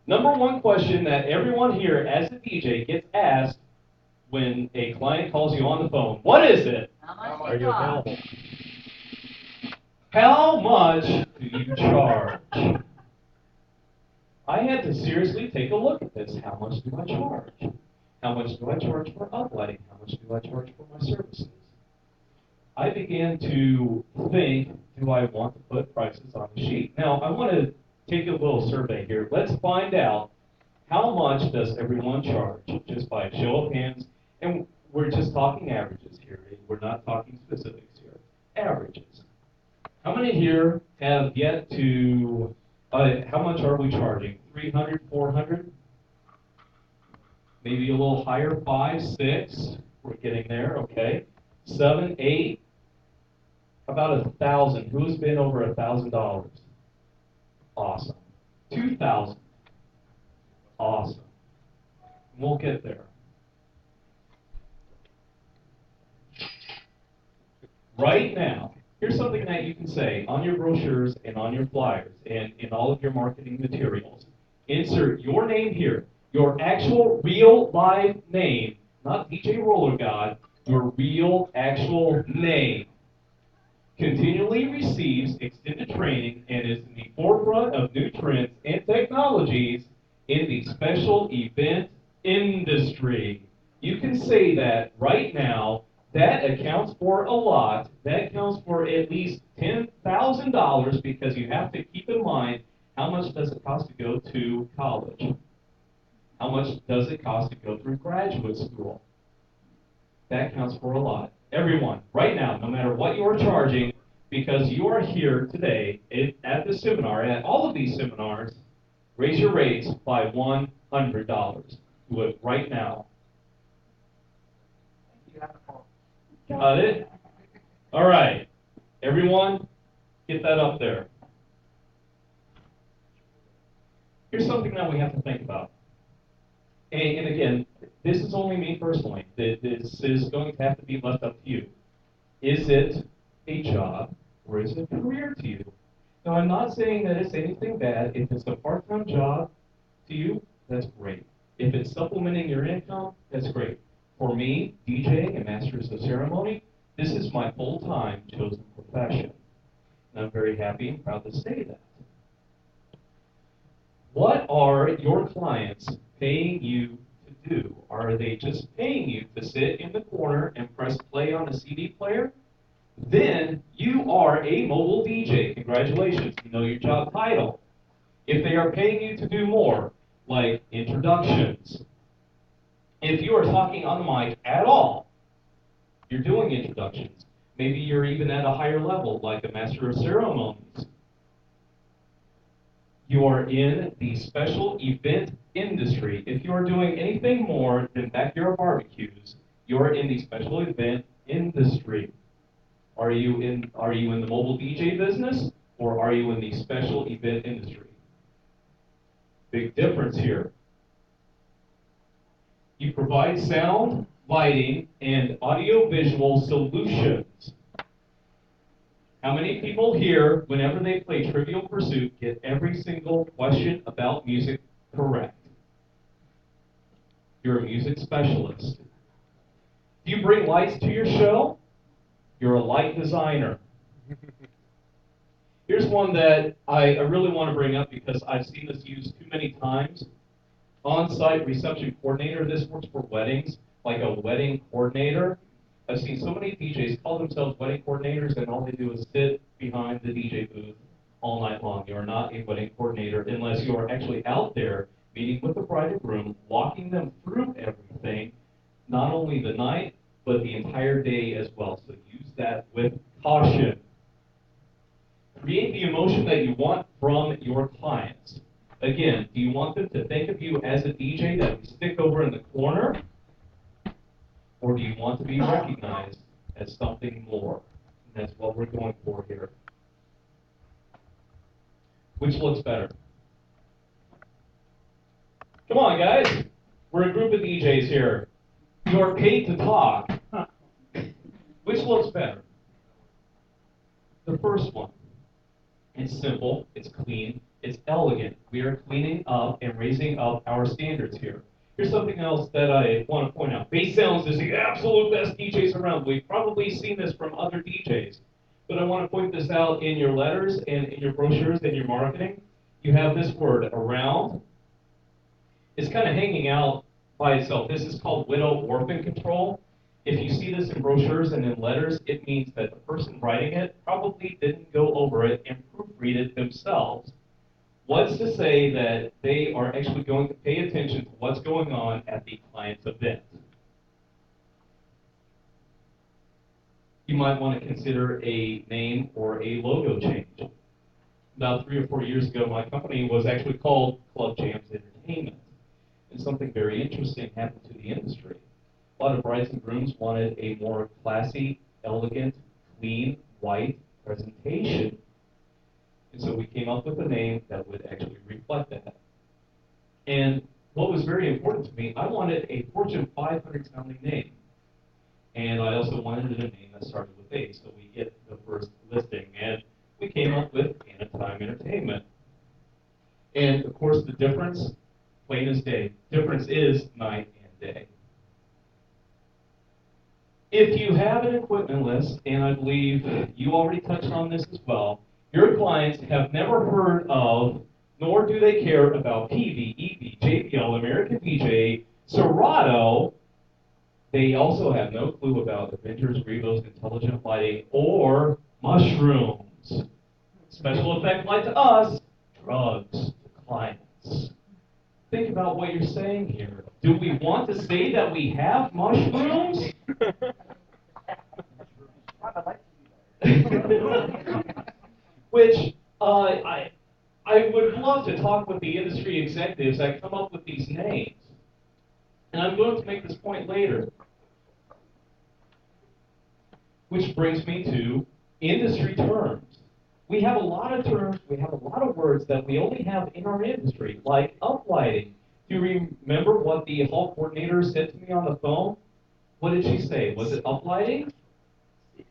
Number one question that everyone here as a DJ gets asked when a client calls you on the phone. What is it? How much Are you available? How much do you charge? I had to seriously take a look at this. How much do I charge? How much do I charge for uplighting? How much do I charge for my services? I began to think, do I want to put prices on the sheet? Now, I want to take a little survey here. Let's find out how much does everyone charge, just by a show of hands. And we're just talking averages here. We're not talking specifics here. Averages. How many here have yet to, how much are we charging? 300, 400? Maybe a little higher, 5, 6. We're getting there, okay. 7, 8. About 1,000. Who's been over $1,000? Awesome. 2,000. Awesome. We'll get there. Right now, here's something that you can say on your brochures and on your flyers and in all of your marketing materials. Insert your name here, your actual real live name, not DJ Roller God, your real actual name. Continually receives extended training and is in the forefront of new trends and technologies in the special event industry. You can say that right now. That accounts for a lot. That accounts for at least $10,000 because you have to keep in mind how much does it cost to go to college? How much does it cost to go through graduate school? That counts for a lot. Everyone, right now, no matter what you are charging, because you are here today at the seminar, at all of these seminars, raise your rates by $100. Do it right now. Got it? All right. Everyone, get that up there. Here's something that we have to think about. And again, this is only me personally. This is going to have to be left up to you. Is it a job or is it a career to you? Now, I'm not saying that it's anything bad. If it's a part-time job to you, that's great. If it's supplementing your income, that's great. For me, DJing and Masters of Ceremony, this is my full-time chosen profession. And I'm very happy and proud to say that. What are your clients paying you to do? Are they just paying you to sit in the corner and press play on a CD player? Then you are a mobile DJ. Congratulations, you know your job title. If they are paying you to do more, like introductions, if you are talking on the mic at all, you're doing introductions. Maybe you're even at a higher level, like a Master of Ceremonies. You are in the special event industry. If you are doing anything more than backyard barbecues, you're in the special event industry. Are you in the mobile DJ business, or are you in the special event industry? Big difference here. You provide sound, lighting, and audio-visual solutions. How many people here, whenever they play Trivial Pursuit, get every single question about music correct? You're a music specialist. Do you bring lights to your show? You're a light designer. Here's one that I really want to bring up because I've seen this used too many times. On-site reception coordinator. This works for weddings, like a wedding coordinator. I've seen so many DJs call themselves wedding coordinators, and all they do is sit behind the DJ booth all night long. You are not a wedding coordinator unless you are actually out there meeting with the bride and groom, walking them through everything, not only the night, but the entire day as well. So use that with caution. Create the emotion that you want from your clients. Again, do you want them to think of you as a DJ that we stick over in the corner? Or do you want to be recognized as something more? And that's what we're going for here. Which looks better? Come on, guys. We're a group of DJs here. You are paid to talk. Which looks better? The first one. It's simple, it's clean, It's elegant. We are cleaning up and raising up our standards here. Here's something else that I want to point out. Bass Sounds is the absolute best DJs around. We've probably seen this from other DJs. But I want to point this out in your letters and in your brochures and your marketing. You have this word, around. It's kind of hanging out by itself. This is called widow orphan control. If you see this in brochures and in letters, it means that the person writing it probably didn't go over it and proofread it themselves. What's to say that they are actually going to pay attention to what's going on at the client's event? You might want to consider a name or a logo change. About 3 or 4 years ago, my company was actually called Club Jams Entertainment. And something very interesting happened to the industry. A lot of brides and grooms wanted a more classy, elegant, clean, white presentation. And so we came up with a name that would actually reflect that. And what was very important to me, I wanted a Fortune 500 sounding name. And I also wanted a name that started with A, so we get the first listing. And we came up with Anytime Entertainment. And of course, the difference, plain as day, difference is night and day. If you have an equipment list, and I believe you already touched on this as well, your clients have never heard of, nor do they care about PV, EV, JBL, American DJ, Serato. They also have no clue about Avengers, Revos, Intelligent Lighting, or mushrooms. Special effect light to us, drugs to clients. Think about what you're saying here. Do we want to say that we have mushrooms? Which I would love to talk with the industry executives that come up with these names. And I'm going to make this point later. Which brings me to industry terms. We have a lot of terms, we have a lot of words that we only have in our industry, like uplighting. Do you remember what the hall coordinator said to me on the phone? What did she say? Was it uplighting?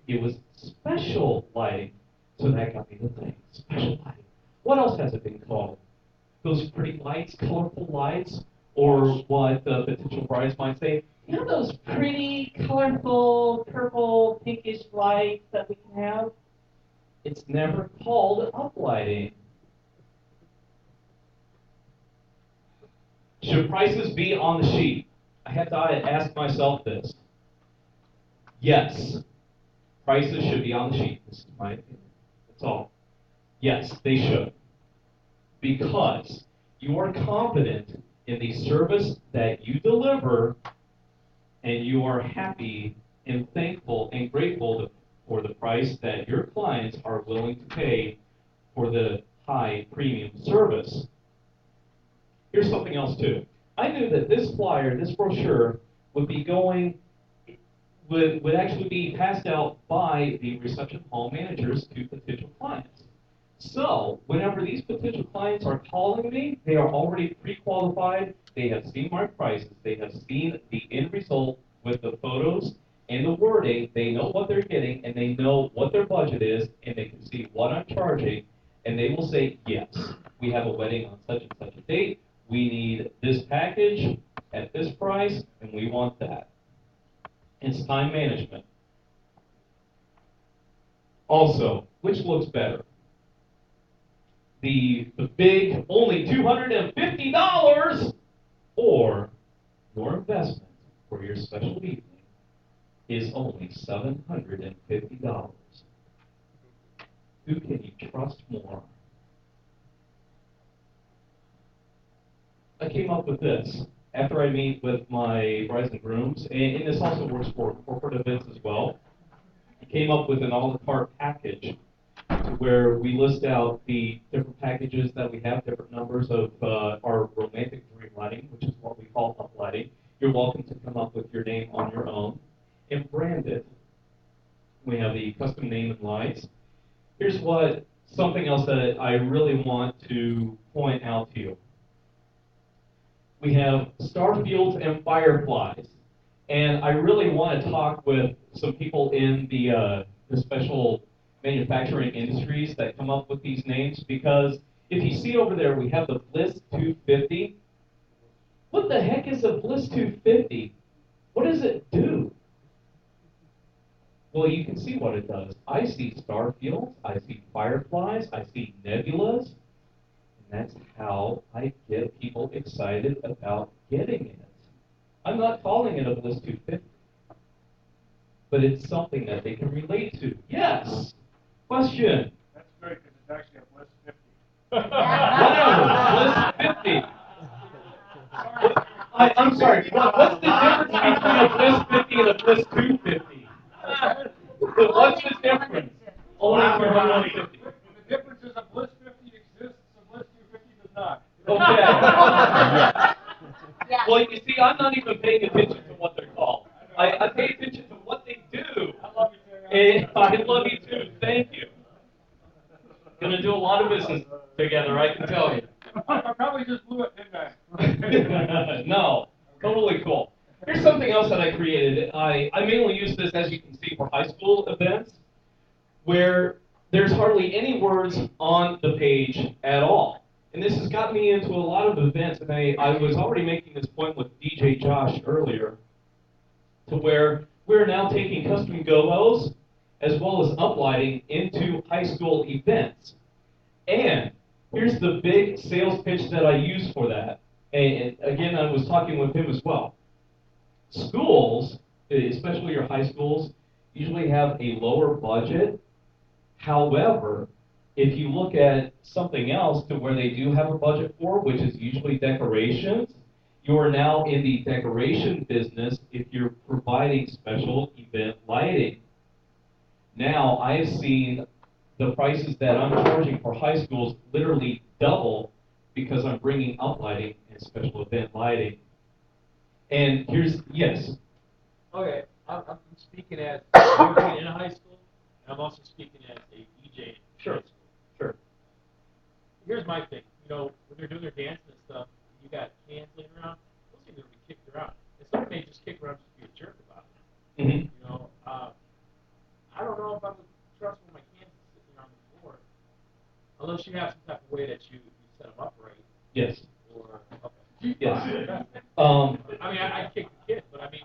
It was special lighting. So that got me to think, special lighting. What else has it been called? Those pretty lights, colorful lights, or what the potential brides might say, you know those pretty, colorful, purple, pinkish lights that we can have? It's never called uplighting. Should prices be on the sheet? I have to ask myself this. Yes, prices should be on the sheet. This is my opinion. That's all. Yes, they should. Because you are confident in the service that you deliver, and you are happy and thankful and grateful for the price that your clients are willing to pay for the high premium service. Here's something else too. I knew that this flyer, this brochure, would actually be passed out by the reception hall managers to potential clients. So, whenever these potential clients are calling me, they are already pre-qualified, they have seen my prices, they have seen the end result with the photos and the wording, they know what they're getting, and they know what their budget is, and they can see what I'm charging, and they will say, yes, we have a wedding on such and such a date, we need this package at this price, and we want that. It's time management. Also, which looks better? The big, only $250, or your investment for your special evening is only $750. Who can you trust more? I came up with this after I meet with my brides and grooms, and this also works for corporate events as well. I came up with an a la carte package where we list out the different packages that we have, different numbers of our romantic dream lighting, which is what we call uplighting. You're welcome to come up with your name on your own and brand it. We have the custom name and lights. Here's something else that I really want to point out to you. We have starfields and fireflies. And I really want to talk with some people in the special manufacturing industries that come up with these names, because If you see over there, we have the Bliss 250. What the heck is a Bliss 250? What does it do? Well, you can see what it does. I see star fields, I see fireflies, I see nebulas, and that's how I get people excited about getting it. I'm not calling it a Bliss 250, but it's something that they can relate to. Yes. Question. That's good because it's actually a Bliss 50. Whatever. Bliss 50. I'm sorry. What's the difference between a Bliss 50 and a Bliss 250? What's the difference? Only 250. The difference is a Bliss 50 exists, a Bliss 250 does not. Okay. Well, you see, I'm not even paying attention to what they're called. I pay attention to what they do. I love you, Terry. And I love you too. Thank you. Gonna do a lot of business together, I can tell you. I probably just blew it, didn't I? No, totally cool. Here's something else that I created. I mainly use this, as you can see, for high school events, where there's hardly any words on the page at all. And this has got me into a lot of events, and I was already making this point with DJ Josh earlier, to where we're now taking custom go-os as well as uplighting into high school events. And here's the big sales pitch that I use for that. And again, I was talking with him as well. Schools, especially your high schools, usually have a lower budget. However, if you look at something else to where they do have a budget for, which is usually decorations, you are now in the decoration business if you're providing special event lighting. Now, I've seen the prices that I'm charging for high schools literally double because I'm bringing up lighting and special event lighting. And here's, yes? Okay, I'm speaking as working in a high school, and I'm also speaking as a DJ in Sure. high school. Sure. Here's my thing. You know, when they're doing their dance and stuff, you got cans laying around, those things are going to be kicked around. And someone may just kick around just to be a jerk about it. Mm-hmm. You know, I don't know if I would trust one of my cans sitting on the floor, unless you have some type of way that you set them up right. Yes. Or, okay. Yes. I mean, I kick the kid, but I mean,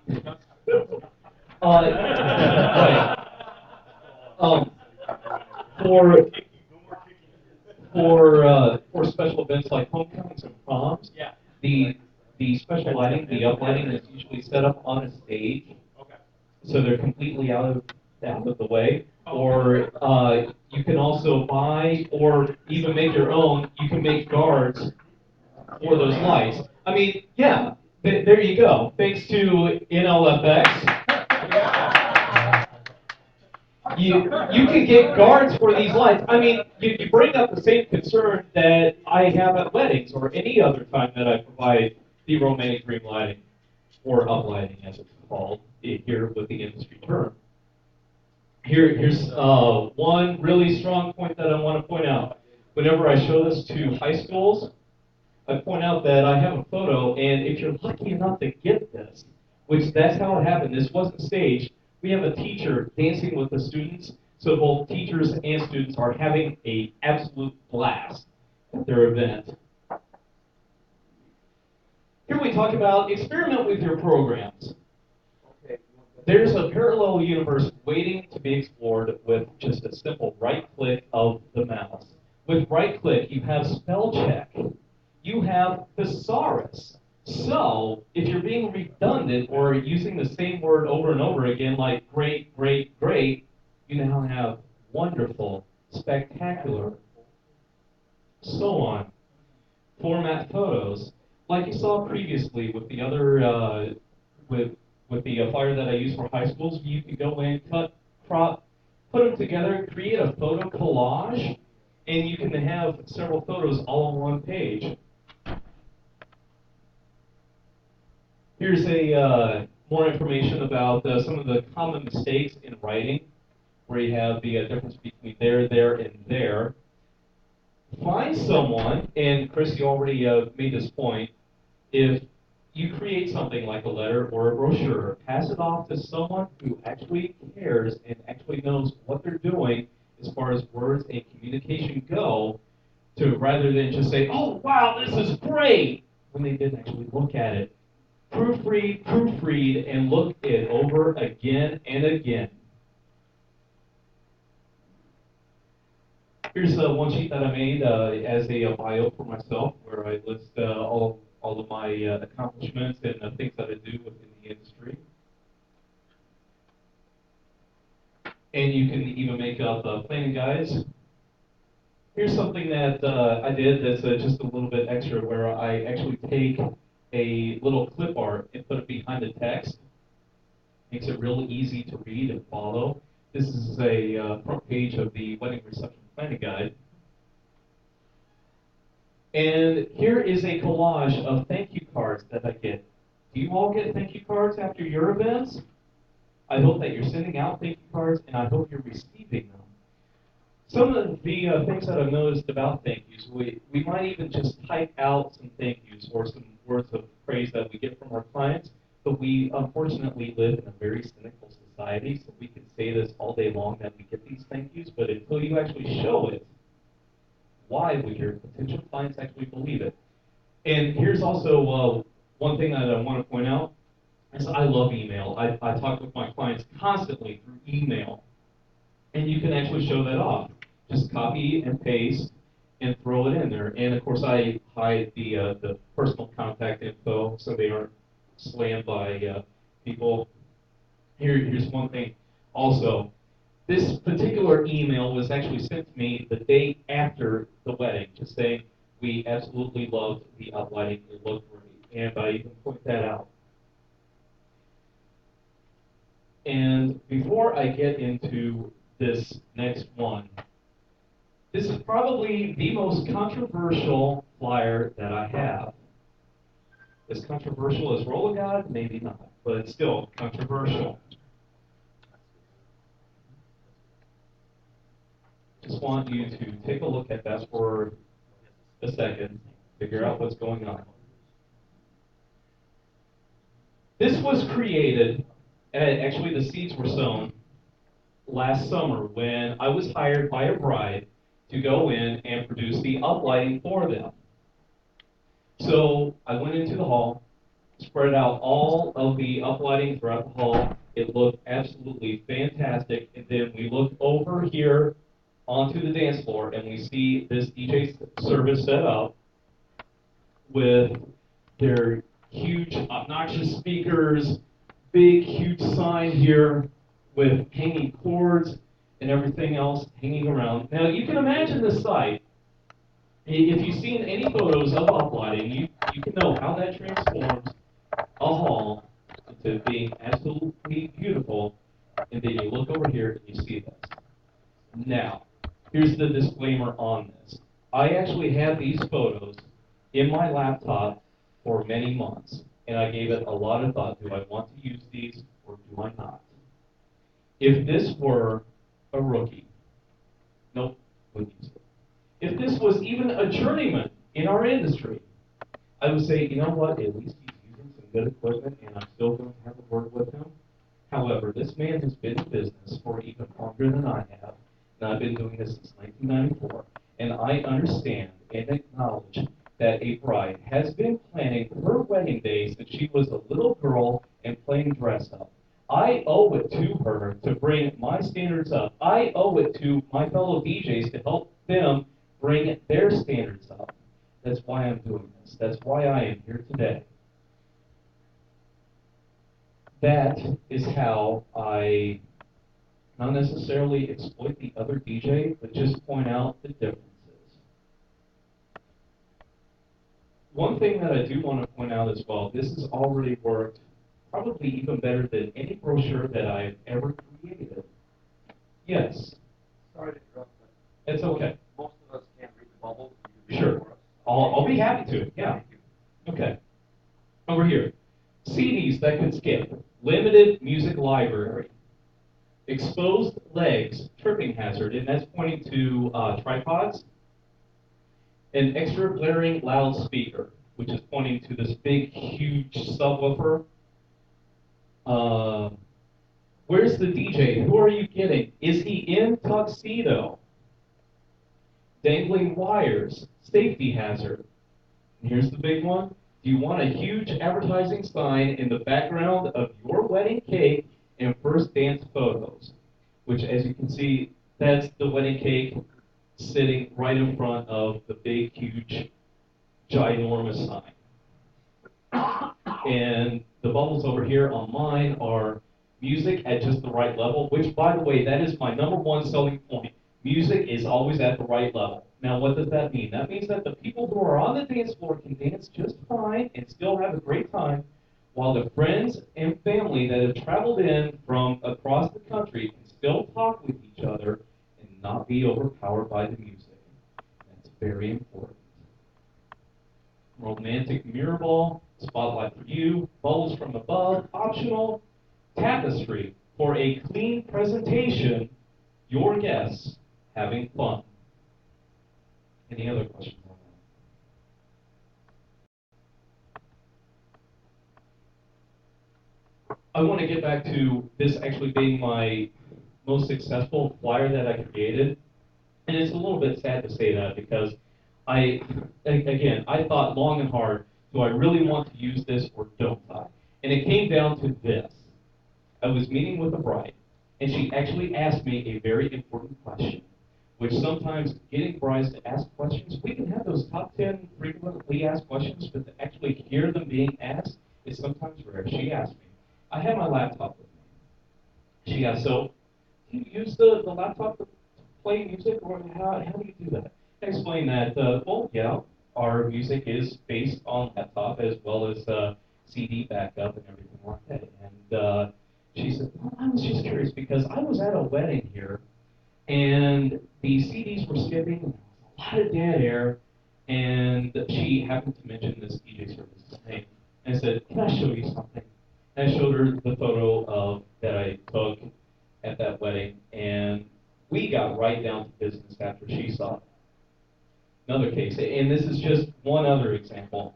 Right. For special events like homecomings and proms, yeah. the special lighting, the uplighting is usually set up on a stage, Okay. so they're completely out of the way. Or you can also buy or even make your own. You can make guards for those lights. I mean, yeah, there you go. Thanks to NLFX. You can get guards for these lights. I mean, you bring up the same concern that I have at weddings or any other time that I provide the romantic dream lighting, or uplighting as it's called here with the industry term. Here's one really strong point that I want to point out. Whenever I show this to high schools, I point out that I have a photo, and if you're lucky enough to get this, which that's how it happened, this wasn't staged, we have a teacher dancing with the students, so both teachers and students are having an absolute blast at their event. Here we talk about experiment with your programs. There's a parallel universe waiting to be explored with just a simple right click of the mouse. With right click, you have spell check. You have thesaurus. So, if you're being redundant or using the same word over and over again, like great, great, great, you now have wonderful, spectacular, so on. Format photos, like you saw previously with the other, with the flyer that I use for high schools, you can go in, cut, crop, put them together, create a photo collage, and you can have several photos all on one page. Here's more information about some of the common mistakes in writing, where you have the difference between there, and there. Find someone, and Chris, you already made this point, if you create something like a letter or a brochure, pass it off to someone who actually cares and actually knows what they're doing as far as words and communication go, to rather than just say, "Oh wow, this is great," when they didn't actually look at it, proofread, and look it over again and again. Here's one sheet that I made as a bio for myself, where I list all of my accomplishments and things that I do within the industry. And you can even make up planning guides. Here's something that I did that's just a little bit extra, where I actually take a little clip art and put it behind the text. Makes it real easy to read and follow. This is a front page of the wedding reception planning guide. And here is a collage of thank you cards that I get. Do you all get thank you cards after your events? I hope that you're sending out thank you cards, and I hope you're receiving them. Some of the things that I've noticed about thank yous, we might even just type out some thank yous or some words of praise that we get from our clients, but we unfortunately live in a very cynical society, so we can say this all day long that we get these thank yous, but until you actually show it, why would your potential clients actually believe it? And here's also one thing that I want to point out is I love email. I talk with my clients constantly through email, and you can actually show that off. Just copy and paste and throw it in there. And of course, I hide the personal contact info so they aren't slammed by people. Here's one thing also. This particular email was actually sent to me the day after the wedding, just saying we absolutely loved the uplighting, it looked great, and I even point that out. And before I get into this next one, this is probably the most controversial flyer that I have. As controversial as Roll of God? Maybe not, but it's still controversial. Just want you to take a look at that for a second, figure out what's going on. This was created, actually the seeds were sown last summer when I was hired by a bride to go in and produce the uplighting for them. So I went into the hall, spread out all of the uplighting throughout the hall. It looked absolutely fantastic. And then we looked over here onto the dance floor and we see this DJ service set up with their huge, obnoxious speakers, big, huge sign here with hanging cords and everything else hanging around. Now, you can imagine the sight. If you've seen any photos of uplighting, you can know how that transforms a hall into being absolutely beautiful, and then you look over here and you see this. Now, here's the disclaimer on this. I actually had these photos in my laptop for many months, and I gave it a lot of thought. Do I want to use these or do I not? If this were a rookie, nope, wouldn't use it. If this was even a journeyman in our industry, I would say, you know what, at least he's using some good equipment and I'm still going to have a word with him. However, this man has been in business for even longer than I have, and I've been doing this since 1994, and I understand and acknowledge that a bride has been planning her wedding day since she was a little girl and playing dress up. I owe it to her to bring my standards up. I owe it to my fellow DJs to help them bring their standards up. That's why I'm doing this. That's why I am here today. That is how I not necessarily exploit the other DJ, but just point out the differences. One thing that I do want to point out as well, this has already worked probably even better than any brochure that I've ever created. Yes? Sorry to interrupt, It's okay. most of us can't read the bubble. You can read Sure. it for us. I'll be happy to, yeah. Okay. Over here. CDs that can skip. Limited music library. Exposed legs, tripping hazard, and that's pointing to tripods. An extra blaring loudspeaker, which is pointing to this big, huge subwoofer. Where's the DJ? Who are you getting? Is he in tuxedo? dangling wires, safety hazard. And here's the big one. Do you want a huge advertising sign in the background of your wedding cake and first dance photos? Which, as you can see, that's the wedding cake sitting right in front of the big, huge, ginormous sign. And the bubbles over here on mine are music at just the right level, which, by the way, that is my number one selling point. Music is always at the right level. Now, what does that mean? That means that the people who are on the dance floor can dance just fine and still have a great time, while the friends and family that have traveled in from across the country can still talk with each other and not be overpowered by the music. That's very important. Romantic mirror ball, spotlight for you, bubbles from above, optional, tapestry for a clean presentation, your guests having fun. Any other questions on that? I want to get back to this actually being my most successful flyer that I created. And it's a little bit sad to say that because I thought long and hard, do I really want to use this or don't I? And it came down to this. I was meeting with a bride, and she actually asked me a very important question, which sometimes getting brides to ask questions, we can have those top 10 frequently asked questions, but to actually hear them being asked is sometimes rare. She asked me, I have my laptop with me. She asked, so do you use the laptop to play music, or how do you do that? I explained that, well, yeah, our music is based on laptop as well as CD backup and everything like that. And she said, well, I was just curious because I was at a wedding here, and the CDs were skipping, and there was a lot of dead air, and she happened to mention this DJ service's name, and I said, can I show you something? And I showed her the photo of that I took at that wedding, and we got right down to business after she saw it. Another case, and this is just one other example,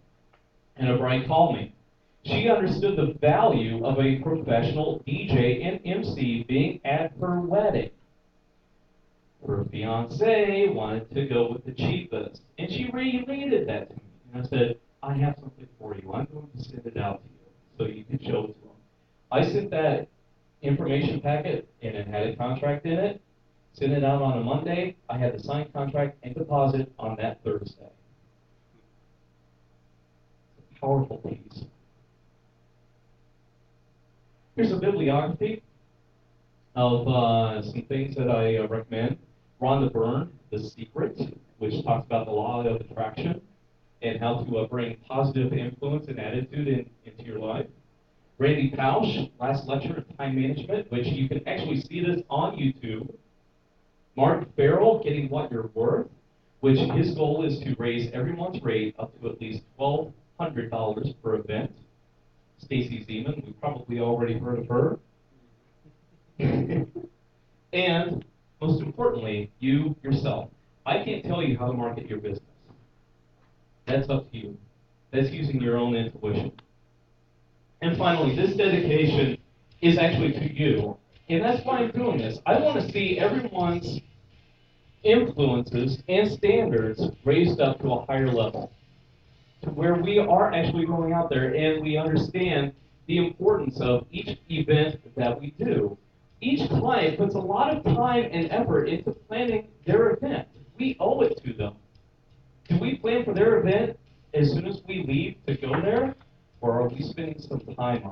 and a bride called me. She understood the value of a professional DJ and MC being at her wedding. Her fiance wanted to go with the cheapest, and she related that to me. And I said, I have something for you. I'm going to send it out to you so you can show it to them. I sent that information packet, and it had a contract in it. Sent it out on a Monday. I had the signed contract and deposit on that Thursday. It's a powerful piece. Here's a bibliography of some things that I recommend. Rhonda Byrne, The Secret, which talks about the law of attraction and how to bring positive influence and attitude into your life. Randy Pausch, last lecture on time management, which you can actually see this on YouTube. Mark Farrell, Getting What You're Worth, which his goal is to raise everyone's rate up to at least $1,200 per event. Stacy Zeman, we've probably already heard of her. And most importantly, you yourself. I can't tell you how to market your business. That's up to you. That's using your own intuition. And finally, this dedication is actually to you. And that's why I'm doing this. I want to see everyone's influences and standards raised up to a higher level, to where we are actually going out there and we understand the importance of each event that we do. Each client puts a lot of time and effort into planning their event. We owe it to them. Do we plan for their event as soon as we leave to go there, or are we spending some time on it?